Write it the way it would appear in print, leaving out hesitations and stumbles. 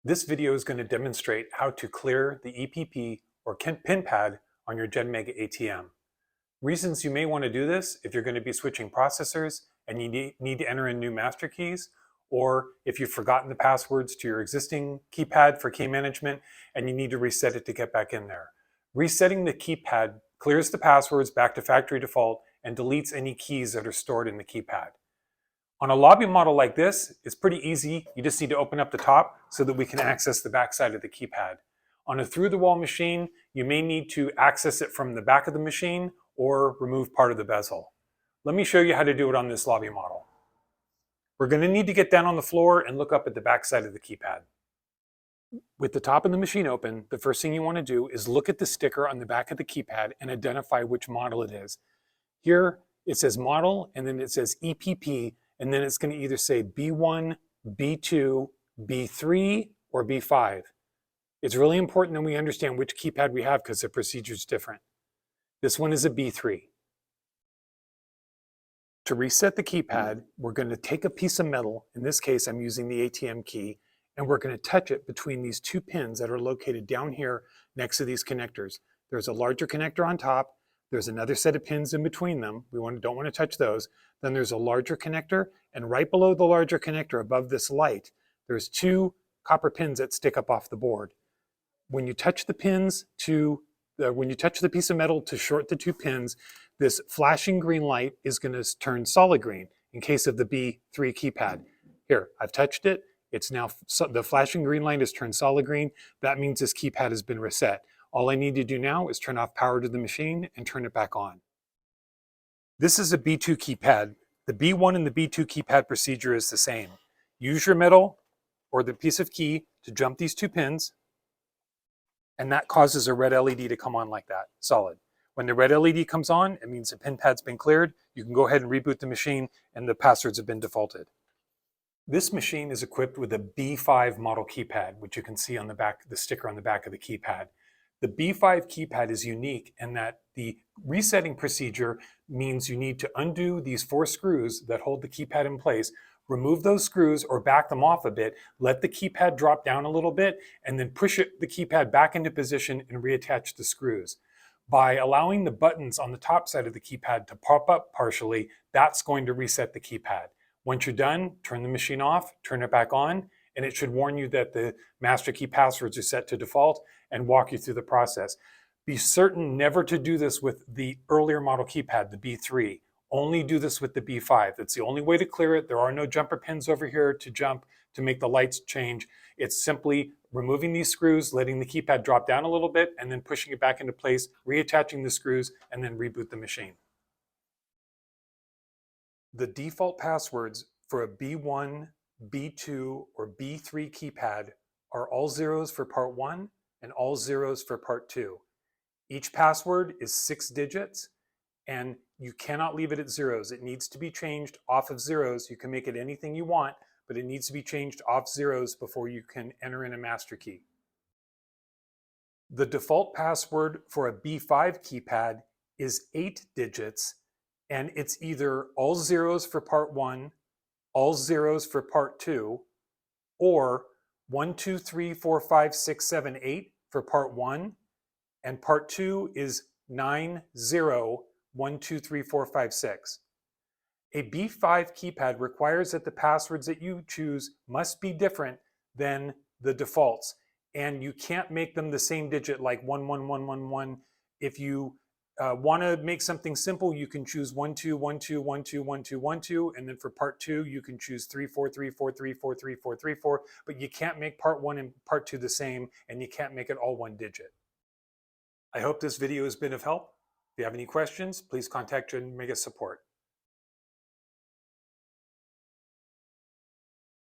This video is going to demonstrate how to clear the EPP or PIN pad on your Genmega ATM. Reasons you may want to do this if you're going to be switching processors and you need to enter in new master keys, or if you've forgotten the passwords to your existing keypad for key management and you need to reset it to get back in there. Resetting the keypad clears the passwords back to factory default and deletes any keys that are stored in the keypad. On a lobby model like this, it's pretty easy. You just need to open up the top so that we can access the backside of the keypad. On a through-the-wall machine, you may need to access it from the back of the machine or remove part of the bezel. Let me show you how to do it on this lobby model. We're going to need to get down on the floor and look up at the backside of the keypad. With the top of the machine open, the first thing you want to do is look at the sticker on the back of the keypad and identify which model it is. Here, it says model, and then it says EPP, and then it's going to either say B1, B2, B3, or B5. It's really important that we understand which keypad we have because the procedure is different. This one is a B3. To reset the keypad, we're going to take a piece of metal, in this case I'm using the ATM key, and we're going to touch it between these two pins that are located down here next to these connectors. There's a larger connector on top. There's another set of pins in between them. We don't want to touch those. Then there's a larger connector, and right below the larger connector, above this light, there's two copper pins that stick up off the board. When you touch the piece of metal to short the two pins, this flashing green light is going to turn solid green in case of the B3 keypad. Here, I've touched it. It's now, the flashing green light has turned solid green. That means this keypad has been reset. All I need to do now is turn off power to the machine and turn it back on. This is a B2 keypad. The B1 and the B2 keypad procedure is the same. Use your metal or the piece of key to jump these two pins, and that causes a red LED to come on like that, solid. When the red LED comes on, it means the pin pad's been cleared. You can go ahead and reboot the machine and the passwords have been defaulted. This machine is equipped with a B5 model keypad, which you can see on the back, the sticker on the back of the keypad. The B5 keypad is unique in that the resetting procedure means you need to undo these 4 screws that hold the keypad in place, remove those screws or back them off a bit, let the keypad drop down a little bit, and then push the keypad back into position and reattach the screws. By allowing the buttons on the top side of the keypad to pop up partially, that's going to reset the keypad. Once you're done, turn the machine off, turn it back on, and it should warn you that the master key passwords are set to default and walk you through the process. Be certain never to do this with the earlier model keypad, the B3. Only do this with the B5. That's the only way to clear it. There are no jumper pins over here to jump to make the lights change. It's simply removing these screws, letting the keypad drop down a little bit, and then pushing it back into place, reattaching the screws, and then reboot the machine. The default passwords for a B1, B2, or B3 keypad are all zeros for part 1 and all zeros for part 2. Each password is 6 digits, and you cannot leave it at zeros. It needs to be changed off of zeros. You can make it anything you want, but it needs to be changed off zeros before you can enter in a master key. The default password for a B5 keypad is 8 digits, and it's either all zeros for part 1, all zeros for part 2, or 1, 2, 3, 4, 5, 6, 7, 8 for part 1, and part 2 is 9, 0, 1, 2, 3, 4, 5, 6. A B5 keypad requires that the passwords that you choose must be different than the defaults, and you can't make them the same digit like 11111. If you want to make something simple, you can choose 1 2 1 2 1 2 1 2 1 2, and then for part 2 you can choose 3 4 3 4 3 4 3 4 3 4. But you can't make part 1 and part 2 the same, and you can't make it all one digit. I hope this video has been of help. If you have any questions, please contact Genmega support.